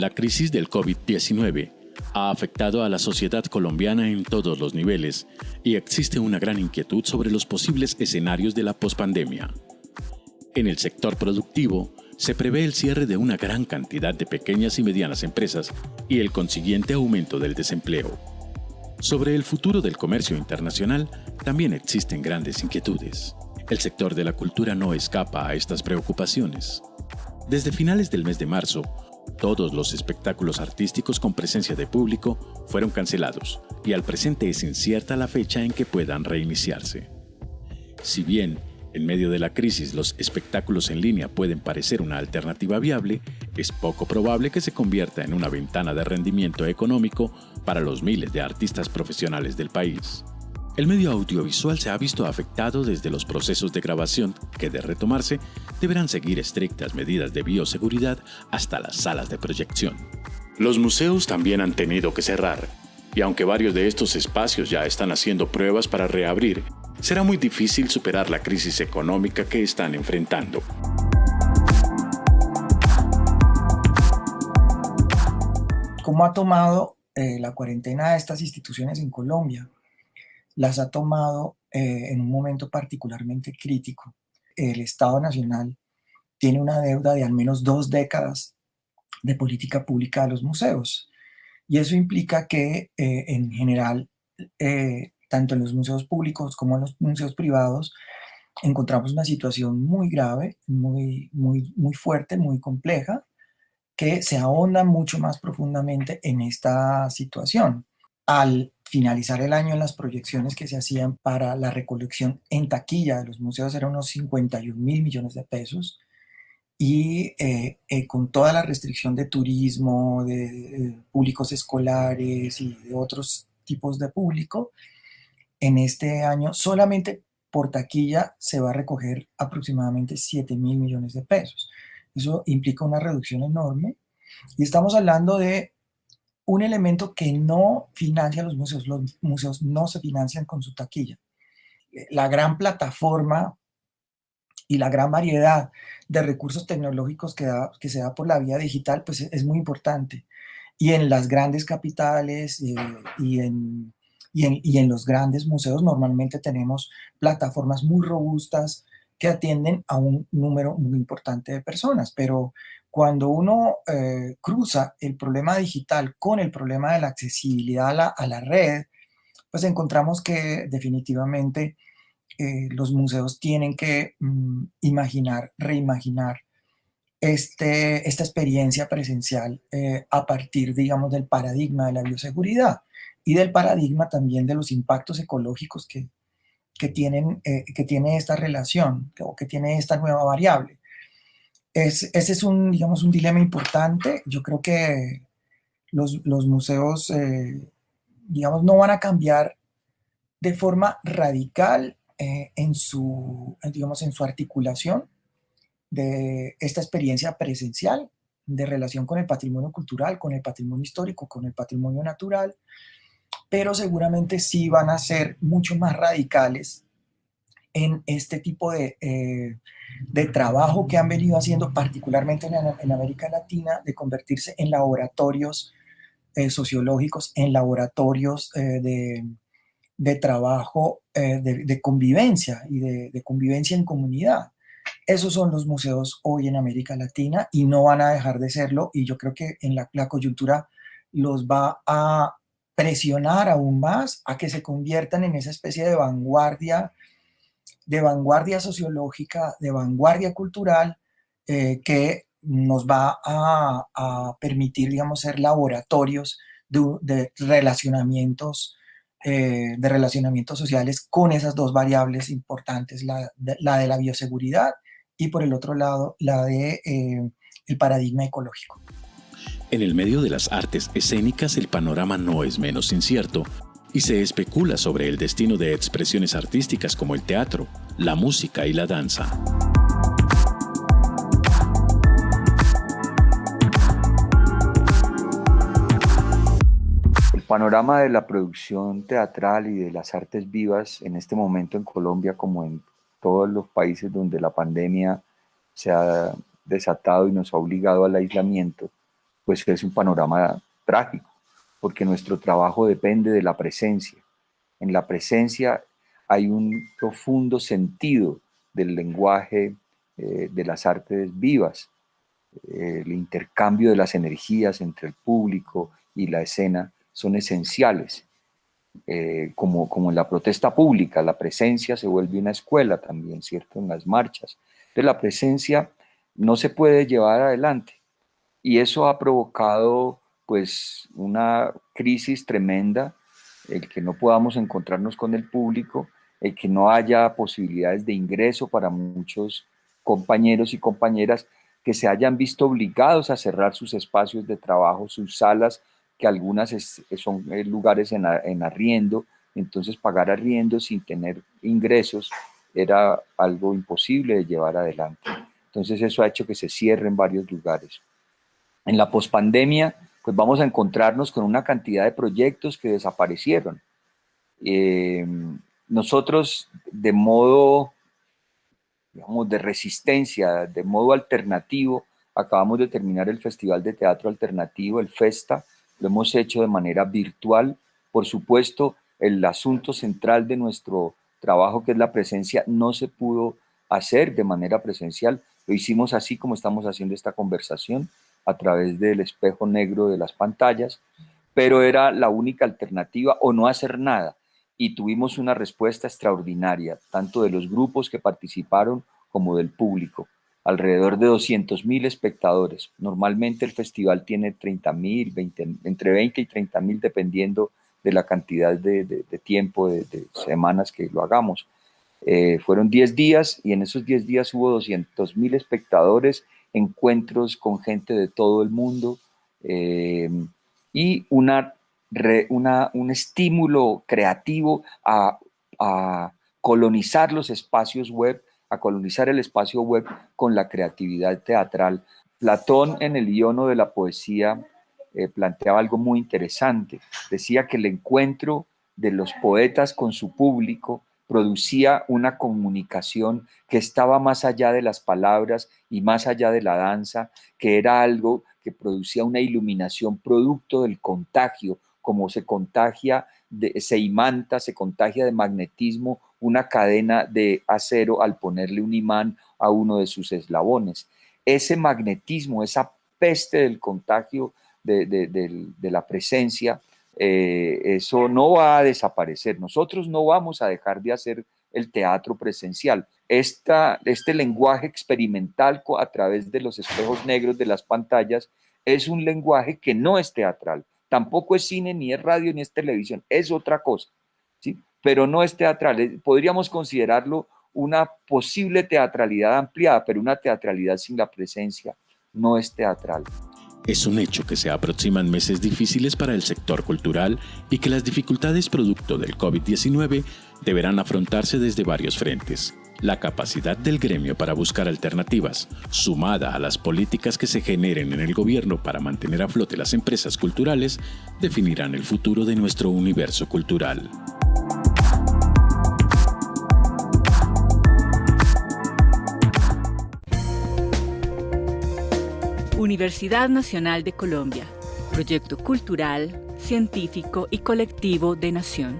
La crisis del COVID-19 ha afectado a la sociedad colombiana en todos los niveles y existe una gran inquietud sobre los posibles escenarios de la pospandemia. En el sector productivo, se prevé el cierre de una gran cantidad de pequeñas y medianas empresas y el consiguiente aumento del desempleo. Sobre el futuro del comercio internacional también existen grandes inquietudes. El sector de la cultura no escapa a estas preocupaciones. Desde finales del mes de marzo, todos los espectáculos artísticos con presencia de público fueron cancelados y al presente es incierta la fecha en que puedan reiniciarse. Si bien, en medio de la crisis los espectáculos en línea pueden parecer una alternativa viable, es poco probable que se convierta en una ventana de rendimiento económico para los miles de artistas profesionales del país. El medio audiovisual se ha visto afectado desde los procesos de grabación, que de retomarse, deberán seguir estrictas medidas de bioseguridad hasta las salas de proyección. Los museos también han tenido que cerrar, y aunque varios de estos espacios ya están haciendo pruebas para reabrir, será muy difícil superar la crisis económica que están enfrentando. ¿Cómo ha tomado la cuarentena a estas instituciones en Colombia? Las ha tomado en un momento particularmente crítico. El Estado Nacional tiene una deuda de al menos 2 décadas de política pública de los museos. Y eso implica que en general, tanto en los museos públicos como en los museos privados, encontramos una situación muy grave, muy fuerte, muy compleja, que se ahonda mucho más profundamente en esta situación. Al finalizar el año, en las proyecciones que se hacían para la recolección en taquilla de los museos eran unos 51.000 millones de pesos, y con toda la restricción de turismo, de públicos escolares y de otros tipos de público, en este año solamente por taquilla se va a recoger aproximadamente 7.000 millones de pesos. Eso implica una reducción enorme y estamos hablando de un elemento que no financia los museos. Los museos no se financian con su taquilla. La gran plataforma y la gran variedad de recursos tecnológicos que se da por la vía digital, pues es muy importante. Y en las grandes capitales y en los grandes museos normalmente tenemos plataformas muy robustas que atienden a un número muy importante de personas, pero cuando uno cruza el problema digital con el problema de la accesibilidad a la red, pues encontramos que definitivamente los museos tienen que reimaginar esta experiencia presencial a partir, digamos, del paradigma de la bioseguridad y del paradigma también de los impactos ecológicos que tiene esta relación o que tiene esta nueva variable. Ese es digamos, un dilema importante. Yo creo que los museos, digamos, no van a cambiar de forma radical digamos, en su articulación de esta experiencia presencial de relación con el patrimonio cultural, con el patrimonio histórico, con el patrimonio natural, pero seguramente sí van a ser mucho más radicales en este tipo de trabajo que han venido haciendo particularmente en América Latina, de convertirse en laboratorios sociológicos, en laboratorios de trabajo de convivencia y de convivencia en comunidad. Esos son los museos hoy en América Latina y no van a dejar de serlo, y yo creo que en la coyuntura los va a presionar aún más a que se conviertan en esa especie de vanguardia sociológica, de vanguardia cultural, que nos va a permitir, digamos, ser laboratorios de relacionamientos sociales con esas dos variables importantes, la de la bioseguridad y por el otro lado la de el paradigma ecológico. En el medio de las artes escénicas el panorama no es menos incierto y se especula sobre el destino de expresiones artísticas como el teatro, la música y la danza. El panorama de la producción teatral y de las artes vivas en este momento en Colombia, como en todos los países donde la pandemia se ha desatado y nos ha obligado al aislamiento, pues es un panorama trágico, porque nuestro trabajo depende de la presencia. En la presencia hay un profundo sentido del lenguaje de las artes vivas, el intercambio de las energías entre el público y la escena son esenciales, como en la protesta pública, la presencia se vuelve una escuela también, ¿cierto? En las marchas. Entonces la presencia no se puede llevar adelante y eso ha provocado pues una crisis tremenda, el que no podamos encontrarnos con el público, el que no haya posibilidades de ingreso para muchos compañeros y compañeras que se hayan visto obligados a cerrar sus espacios de trabajo, sus salas, que algunas son lugares en arriendo, entonces pagar arriendo sin tener ingresos era algo imposible de llevar adelante. Entonces eso ha hecho que se cierren varios lugares. En la pospandemia, pues vamos a encontrarnos con una cantidad de proyectos que desaparecieron. Nosotros, de modo, digamos, de resistencia, de modo alternativo, acabamos de terminar el Festival de Teatro Alternativo, el FESTA, lo hemos hecho de manera virtual. Por supuesto, el asunto central de nuestro trabajo, que es la presencia, no se pudo hacer de manera presencial. Lo hicimos así como estamos haciendo esta conversación, a través del espejo negro de las pantallas, pero era la única alternativa o no hacer nada. Y tuvimos una respuesta extraordinaria, tanto de los grupos que participaron como del público. Alrededor de 200.000 espectadores. Normalmente el festival tiene 30.000, entre 20 y 30.000, dependiendo de la cantidad de tiempo, de semanas que lo hagamos. Fueron 10 días y en esos 10 días hubo 200.000 espectadores, encuentros con gente de todo el mundo y un estímulo creativo a colonizar los espacios web, a colonizar el espacio web con la creatividad teatral. Platón, en el Iono de la poesía, planteaba algo muy interesante. Decía que el encuentro de los poetas con su público producía una comunicación que estaba más allá de las palabras y más allá de la danza, que era algo que producía una iluminación producto del contagio, como se contagia, se imanta, se contagia de magnetismo una cadena de acero al ponerle un imán a uno de sus eslabones. Ese magnetismo, esa peste del contagio de la presencia, eso no va a desaparecer. Nosotros no vamos a dejar de hacer el teatro presencial. Este lenguaje experimental a través de los espejos negros de las pantallas es un lenguaje que no es teatral. Tampoco es cine, ni es radio, ni es televisión. Es otra cosa, ¿sí? Pero no es teatral. Podríamos considerarlo una posible teatralidad ampliada, pero una teatralidad sin la presencia no es teatral. Es un hecho que se aproximan meses difíciles para el sector cultural y que las dificultades producto del COVID-19 deberán afrontarse desde varios frentes. La capacidad del gremio para buscar alternativas, sumada a las políticas que se generen en el gobierno para mantener a flote las empresas culturales, definirán el futuro de nuestro universo cultural. Universidad Nacional de Colombia, proyecto cultural, científico y colectivo de nación.